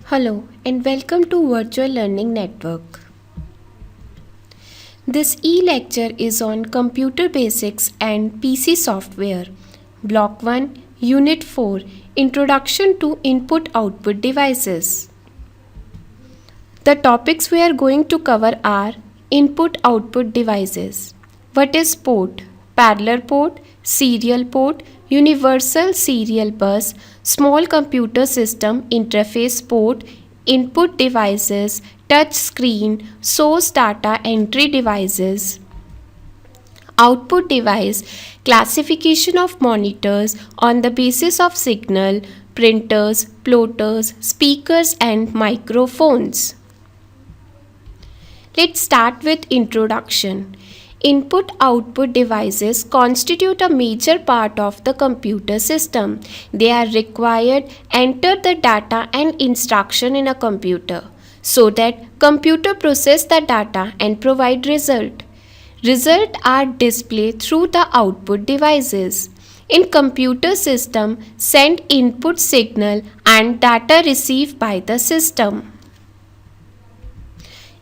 Hello and welcome to Virtual Learning Network. This e-lecture is on Computer Basics and PC Software. Block 1, Unit 4, Introduction to Input-Output Devices. The topics we are going to cover are Input-Output Devices. What is port? Parallel port, serial port, universal serial bus, small computer system interface port, input devices, touch screen, source data entry devices. Output device, classification of monitors on the basis of signal, printers, plotters, speakers and microphones. Let's start with introduction. Input-output devices constitute a major part of the computer system. They are required to enter the data and instruction in a computer so that computer process the data and provide result. Results are displayed through the output devices. In computer system, send input signal and data received by the system.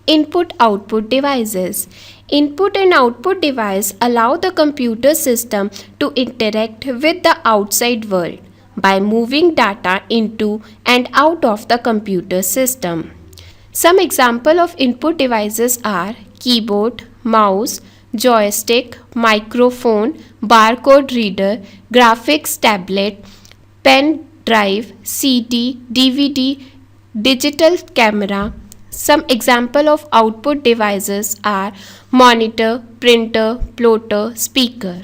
Input-output devices. Input and output device allow the computer system to interact with the outside world by moving data into and out of the computer system. Some example of input devices are keyboard, mouse, joystick, microphone, barcode reader, graphics tablet, pen drive, CD, DVD, digital camera. Some example of output devices are monitor, printer, plotter, speaker.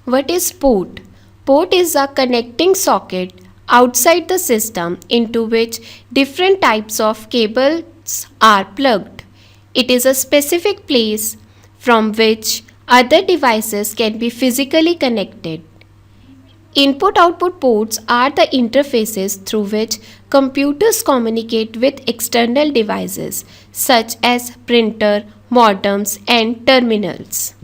What is port? Port is a connecting socket outside the system into which different types of cables are plugged. It is a specific place from which other devices can be physically connected. Input-output ports are the interfaces through which computers communicate with external devices such as printer, modems and terminals.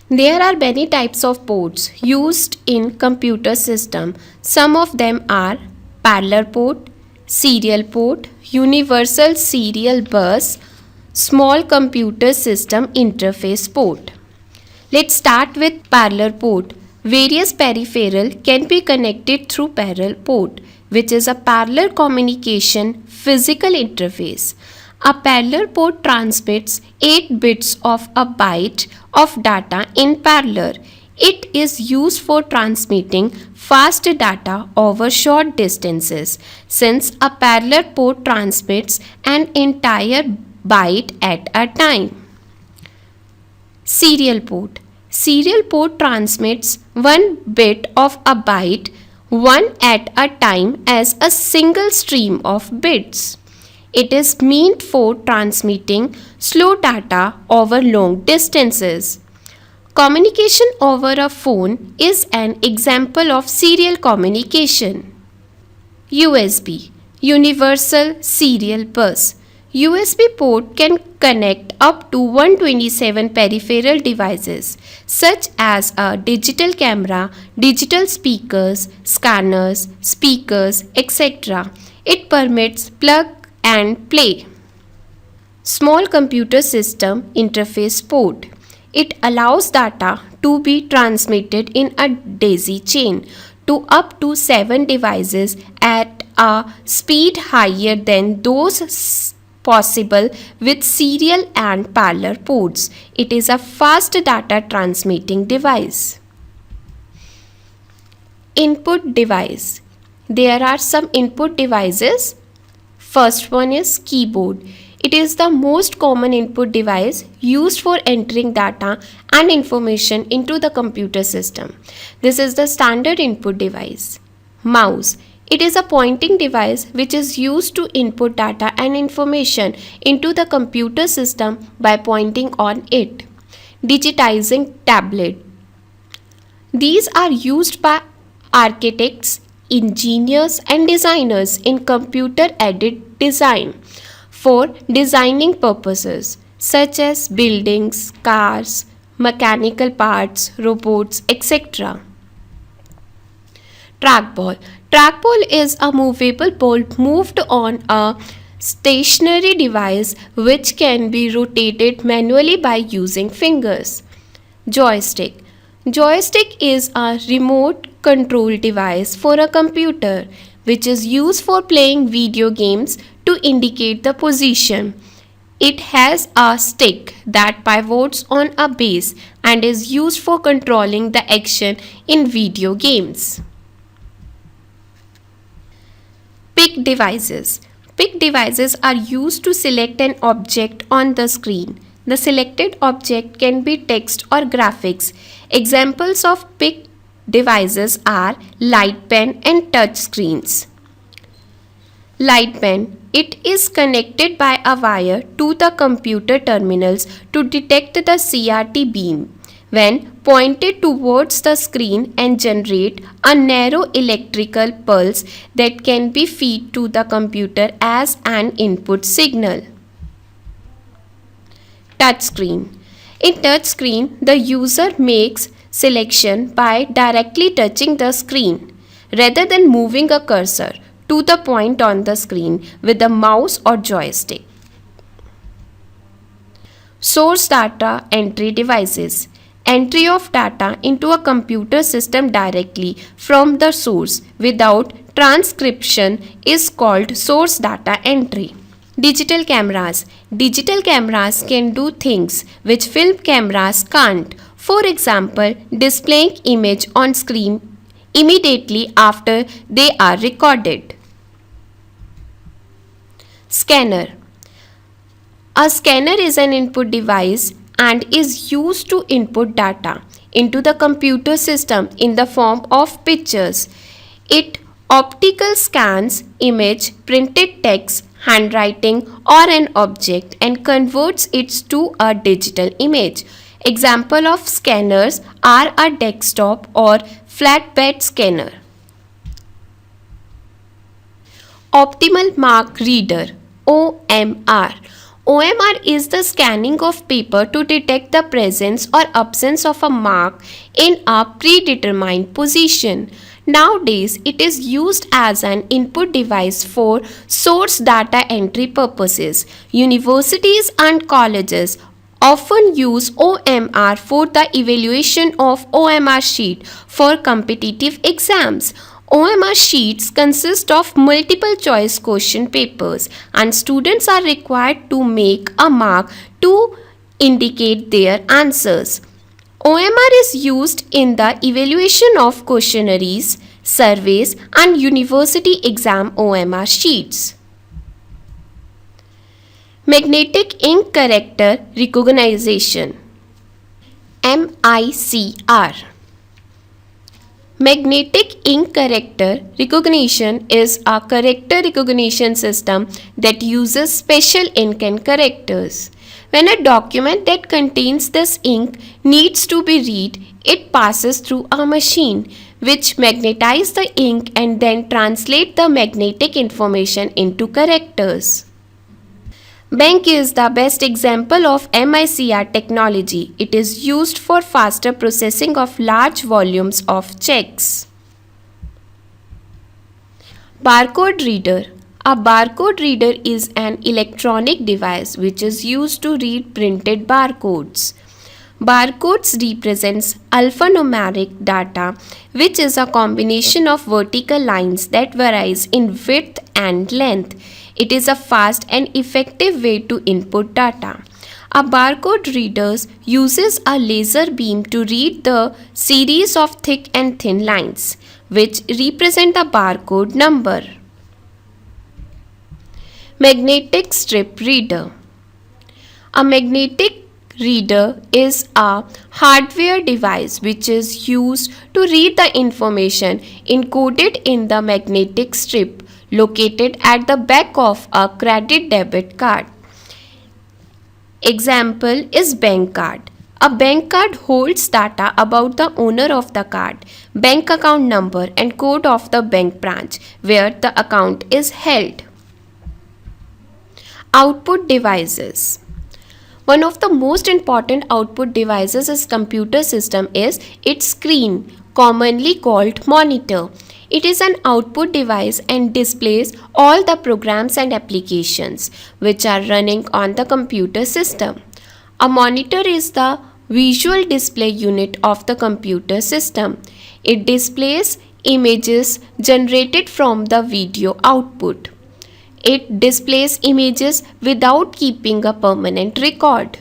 There are many types of ports used in computer system. Some of them are parallel port, serial port, universal serial bus, small computer system interface port. Let's start with parallel port. Various peripherals can be connected through parallel port, which is a parallel communication physical interface. A parallel port transmits 8 bits of a byte of data in parallel. It is used for transmitting fast data over short distances, since a parallel port transmits an entire byte at a time. Serial port. Serial port transmits 1 bit of a byte, one at a time as a single stream of bits. It is meant for transmitting slow data over long distances. Communication over a phone is an example of serial communication. USB, Universal Serial Bus. USB port can connect up to 127 peripheral devices such as a digital camera, digital speakers, scanners, speakers, etc. It permits plug and play. Small computer system interface port. It allows data to be transmitted in a daisy chain to up to 7 devices at a speed higher than those possible with serial and parallel ports. It is a fast data transmitting device. Input device. There are some input devices. First one is keyboard. It is the most common input device used for entering data and information into the computer system. This is the standard input device. Mouse. It is a pointing device which is used to input data and information into the computer system by pointing on it. Digitizing tablet. These are used by architects, engineers and designers in computer-aided design for designing purposes such as buildings, cars, mechanical parts, robots, etc. Trackball. Trackball is a movable ball moved on a stationary device which can be rotated manually by using fingers. Joystick. Joystick is a remote control device for a computer which is used for playing video games to indicate the position. It has a stick that pivots on a base and is used for controlling the action in video games. Pick devices. Pick devices are used to select an object on the screen. The selected object can be text or graphics. Examples of pick devices are light pen and touch screens. Light pen. It is connected by a wire to the computer terminals to detect the CRT beam when pointed towards the screen and generate a narrow electrical pulse that can be fed to the computer as an input signal. Touchscreen. In touchscreen, the user makes selection by directly touching the screen rather than moving a cursor to the point on the screen with the mouse or joystick. Source data entry devices. Entry of data into a computer system directly from the source without transcription is called source data entry. Digital cameras. Digital cameras can do things which film cameras can't. For example, displaying image on screen immediately after they are recorded. Scanner. A scanner is an input device and is used to input data into the computer system in the form of pictures. It optical scans image, printed text, handwriting or an object and converts it to a digital image. Example of scanners are a desktop or flatbed scanner. Optimal Mark Reader OMR. OMR is the scanning of paper to detect the presence or absence of a mark in a predetermined position. Nowadays, it is used as an input device for source data entry purposes. Universities and colleges often use OMR for the evaluation of OMR sheet for competitive exams. OMR sheets consist of multiple choice question papers and students are required to make a mark to indicate their answers. OMR is used in the evaluation of questionnaires, surveys and university exam OMR sheets. Magnetic Ink Character Recognition MICR. Magnetic ink character recognition is a character recognition system that uses special ink and characters. When a document that contains this ink needs to be read, it passes through a machine which magnetizes the ink and then translates the magnetic information into characters. Bank is the best example of MICR technology. It is used for faster processing of large volumes of checks. Barcode reader. A barcode reader is an electronic device which is used to read printed barcodes. Barcodes represents alphanumeric data, which is a combination of vertical lines that varies in width and length. It is a fast and effective way to input data. A barcode reader uses a laser beam to read the series of thick and thin lines, which represent the barcode number. Magnetic strip reader. A magnetic reader is a hardware device which is used to read the information encoded in the magnetic strip located at the back of a credit debit card. Example is bank card. A bank card holds data about the owner of the card, bank account number and code of the bank branch where the account is held. Output devices. One of the most important output devices is computer system is its screen, commonly called monitor. It is an output device and displays all the programs and applications which are running on the computer system. A monitor is the visual display unit of the computer system. It displays images generated from the video output. It displays images without keeping a permanent record.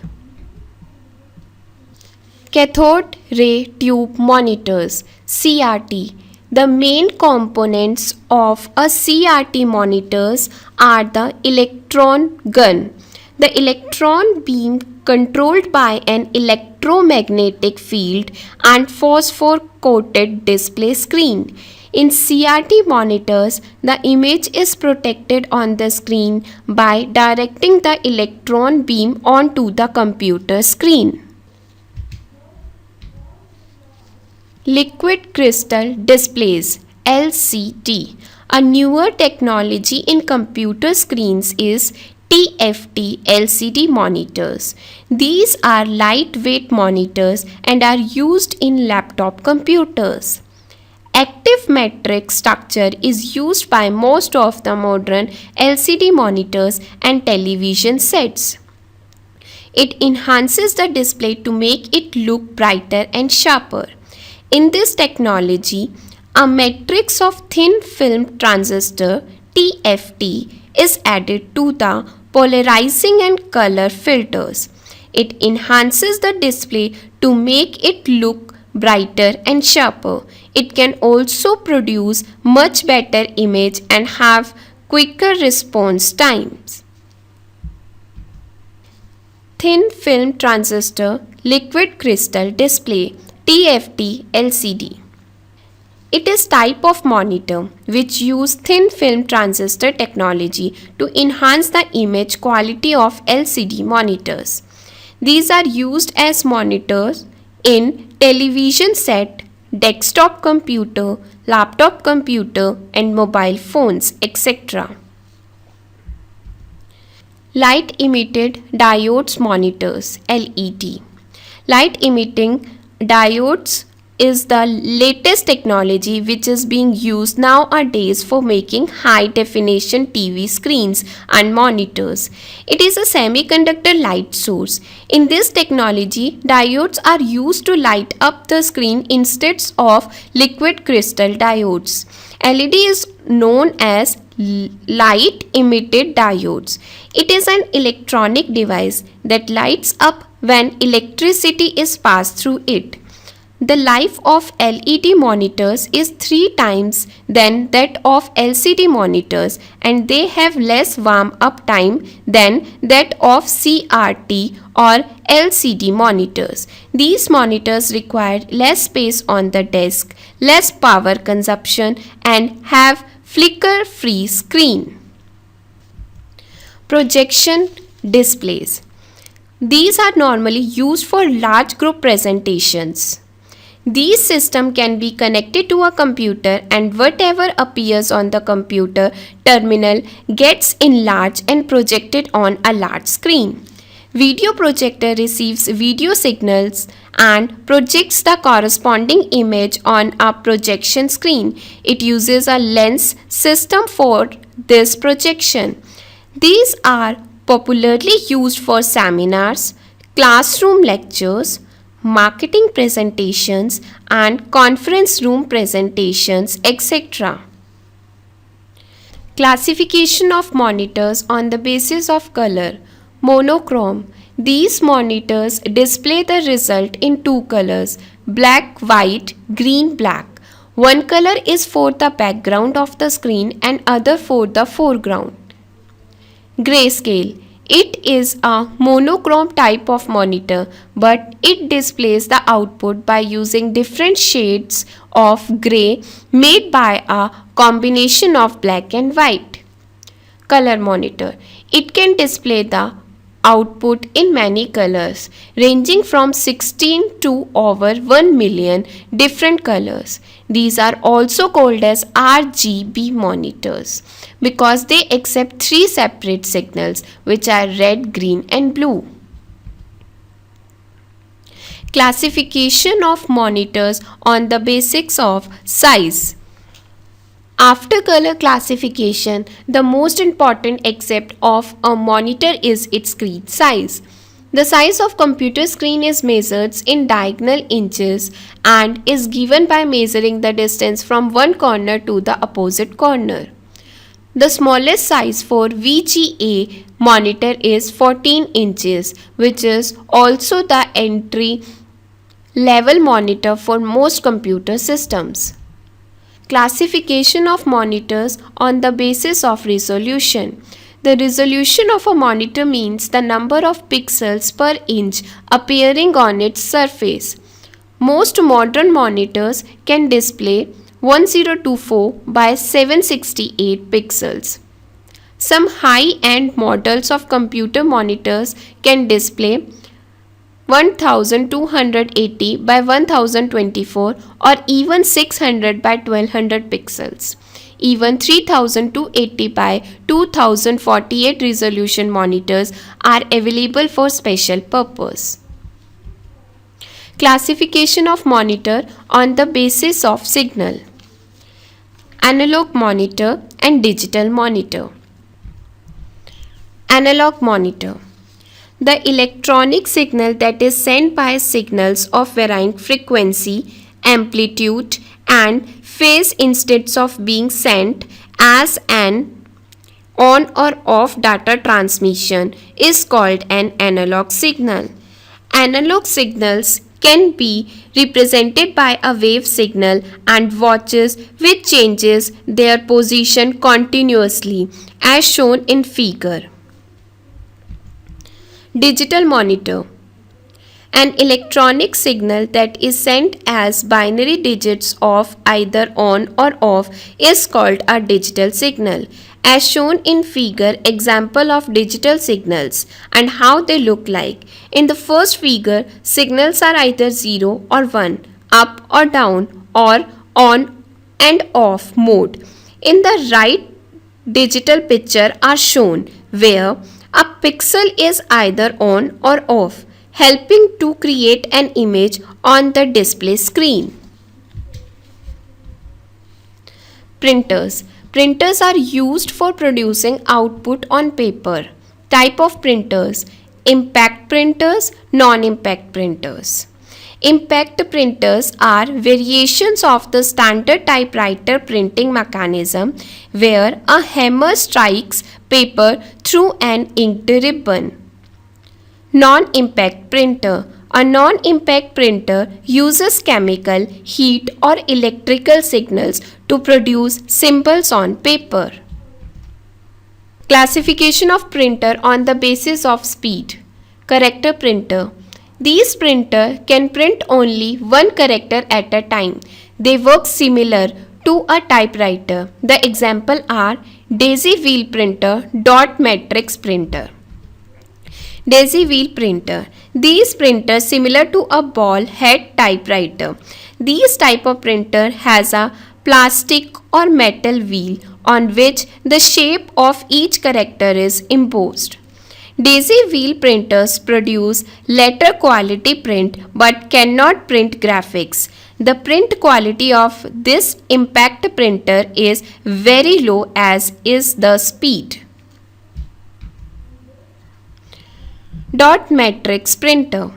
Cathode ray tube monitors (CRT). The main components of a CRT monitors are the electron gun, the electron beam controlled by an electromagnetic field, and phosphor coated display screen. In CRT monitors, the image is protected on the screen by directing the electron beam onto the computer screen. Liquid crystal displays (LCD). A newer technology in computer screens is TFT LCD monitors. These are lightweight monitors and are used in laptop computers. Active matrix structure is used by most of the modern LCD monitors and television sets. It enhances the display to make it look brighter and sharper. In this technology, a matrix of thin film transistor (TFT) is added to the polarizing and color filters. It enhances the display to make it look brighter and sharper. It can also produce much better image and have quicker response times. Thin film transistor liquid crystal display (TFT LCD). It is type of monitor which use thin film transistor technology to enhance the image quality of LCD monitors. These are used as monitors in television set, desktop computer, laptop computer and mobile phones, etc. Light emitted diodes monitors (LED). Light emitting diodes is the latest technology which is being used nowadays for making high definition TV screens and monitors. It is a semiconductor light source. In this technology, diodes are used to light up the screen instead of liquid crystal diodes. LED is known as light emitted diodes. It is an electronic device that lights up when electricity is passed through it. The life of LED monitors is 3 times than that of LCD monitors and they have less warm up time than that of CRT or LCD monitors. These monitors require less space on the desk, less power consumption and have flicker-free screen. Projection displays. These are normally used for large group presentations. These systems can be connected to a computer and whatever appears on the computer terminal gets enlarged and projected on a large screen. Video projector receives video signals and projects the corresponding image on a projection screen. It uses a lens system for this projection. These are popularly used for seminars, classroom lectures, marketing presentations and conference room presentations, etc. Classification of monitors on the basis of color. Monochrome. These monitors display the result in 2 colors, black, white, green, black. One color is for the background of the screen and other for the foreground. Grayscale. It is a monochrome type of monitor, but it displays the output by using different shades of gray made by a combination of black and white. Color monitor. It can display the output in many colors, ranging from 16 to over 1 million different colors. These are also called as RGB monitors because they accept 3 separate signals which are red, green and blue. Classification of monitors on the basis of size. After color classification, the most important aspect of a monitor is its screen size. The size of computer screen is measured in diagonal inches and is given by measuring the distance from one corner to the opposite corner. The smallest size for VGA monitor is 14 inches, which is also the entry level monitor for most computer systems. Classification of monitors on the basis of resolution. The resolution of a monitor means the number of pixels per inch appearing on its surface. Most modern monitors can display 1024 by 768 pixels. Some high-end models of computer monitors can display 1280 by 1024 or even 600 by 1200 pixels. Even 3280 by 2048 resolution monitors are available for special purpose. Classification of monitor on the basis of signal. Analog monitor and digital monitor. Analog monitor. The electronic signal that is sent by signals of varying frequency, amplitude, and phase instead of being sent as an on or off data transmission is called an analog signal. Analog signals can be represented by a wave signal and watches which changes their position continuously as shown in figure. Digital monitor. An electronic signal that is sent as binary digits of either on or off is called a digital signal. As shown in figure, example of digital signals and how they look like. In the first figure, signals are either 0 or 1, up or down, or on and off mode. In the right, digital picture are shown where a pixel is either on or off, helping to create an image on the display screen. Printers. Printers are used for producing output on paper. Type of printers: impact printers, non-impact printers. Impact printers are variations of the standard typewriter printing mechanism where a hammer strikes paper through an inked ribbon. Non-impact printer. A non-impact printer uses chemical, heat or electrical signals to produce symbols on paper. Classification of printer on the basis of speed. Character printer. These printers can print only one character at a time. They work similar to a typewriter. The examples are daisy wheel printer, dot matrix printer. Daisy wheel printer. These printers similar to a ball head typewriter. These type of printer has a plastic or metal wheel on which the shape of each character is embossed. Daisy wheel printers produce letter quality print but cannot print graphics. The print quality of this impact printer is very low, as is the speed. Dot matrix printer.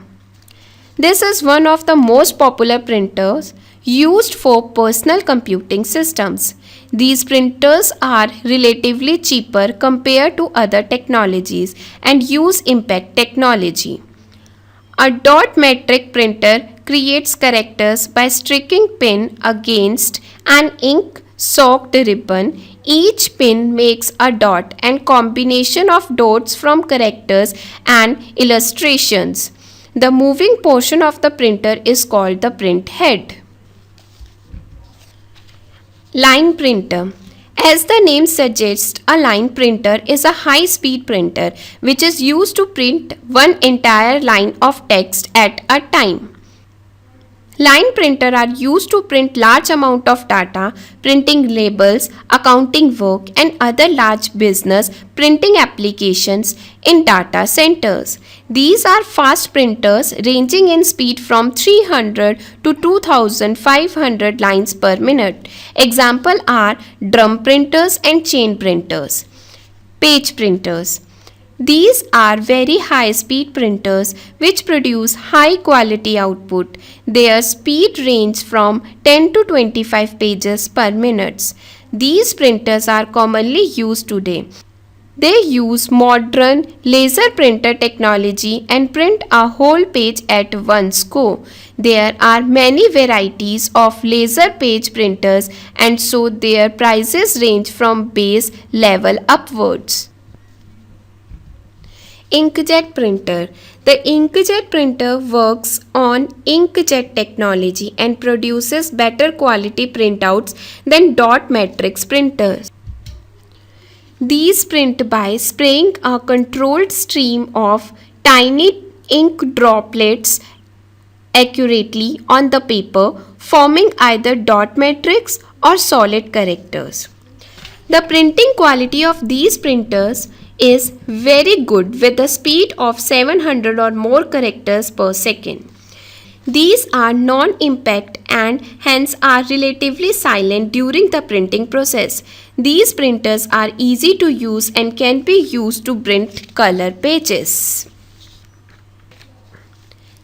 This is one of the most popular printers used for personal computing systems. These printers are relatively cheaper compared to other technologies and use impact technology. A dot matrix printer creates characters by sticking pin against an ink-soaked ribbon. Each pin makes a dot and combination of dots from characters and illustrations. The moving portion of the printer is called the print head. Line printer. As the name suggests, a line printer is a high-speed printer which is used to print one entire line of text at a time. Line printer are used to print large amount of data, printing labels, accounting work and other large business printing applications in data centers. These are fast printers ranging in speed from 300 to 2500 lines per minute. Example are drum printers and chain printers. Page printers. These are very high speed printers which produce high quality output. Their speed range from 10 to 25 pages per minute. These printers are commonly used today. They use modern laser printer technology and print a whole page at once go. There are many varieties of laser page printers and so their prices range from base level upwards. Inkjet printer. The inkjet printer works on inkjet technology and produces better quality printouts than dot matrix printers. These print by spraying a controlled stream of tiny ink droplets accurately on the paper, forming either dot matrix or solid characters. The printing quality of these printers is very good with a speed of 700 or more characters per second. These are non-impact and hence are relatively silent during the printing process. These printers are easy to use and can be used to print color pages.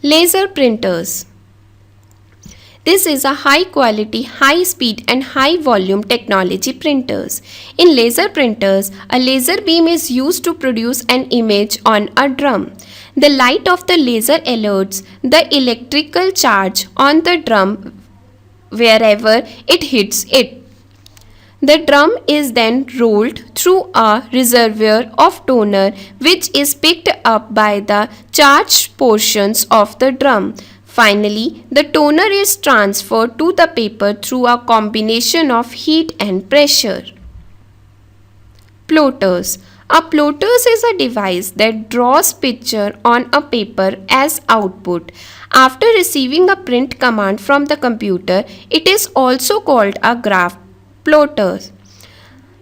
Laser printers. This is a high quality, high speed and high volume technology printers. In laser printers, a laser beam is used to produce an image on a drum. The light of the laser alerts the electrical charge on the drum wherever it hits it. The drum is then rolled through a reservoir of toner which is picked up by the charged portions of the drum. Finally, the toner is transferred to the paper through a combination of heat and pressure. Plotters. A plotters is a device that draws picture on a paper as output. After receiving a print command from the computer, it is also called a graph plotter.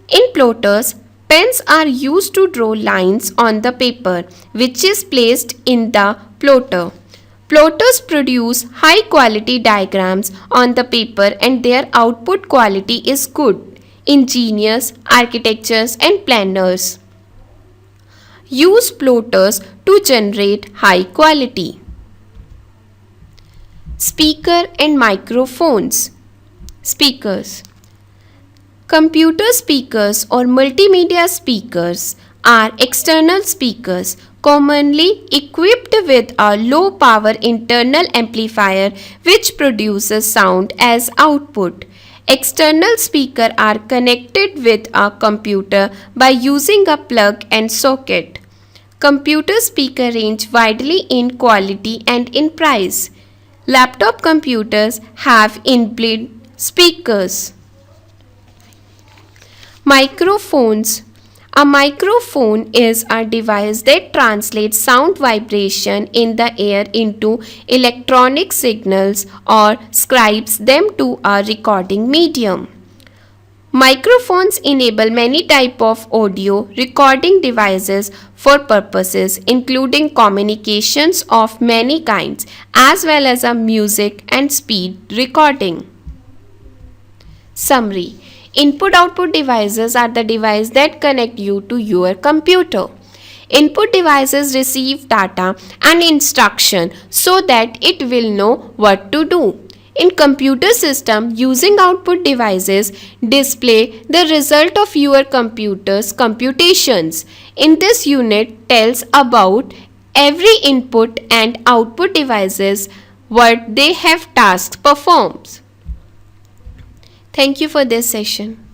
In plotters, pens are used to draw lines on the paper, which is placed in the plotter. Plotters produce high quality diagrams on the paper and their output quality is good. Engineers, architects and planners use plotters to generate high quality. Speaker and microphones. Speakers. Computer speakers or multimedia speakers are external speakers commonly equipped with a low power internal amplifier which produces sound as output. External speakers are connected with a computer by using a plug and socket. Computer speakers range widely in quality and in price. Laptop computers have inbuilt speakers. Microphones. A microphone is a device that translates sound vibration in the air into electronic signals or scribes them to a recording medium. Microphones enable many types of audio recording devices for purposes including communications of many kinds as well as a music and speed recording. Summary. Input-output devices are the devices that connect you to your computer. Input devices receive data and instruction so that it will know what to do. In computer system, using output devices display the result of your computer's computations. In this unit tells about every input and output devices what they have tasks performs. Thank you for this session.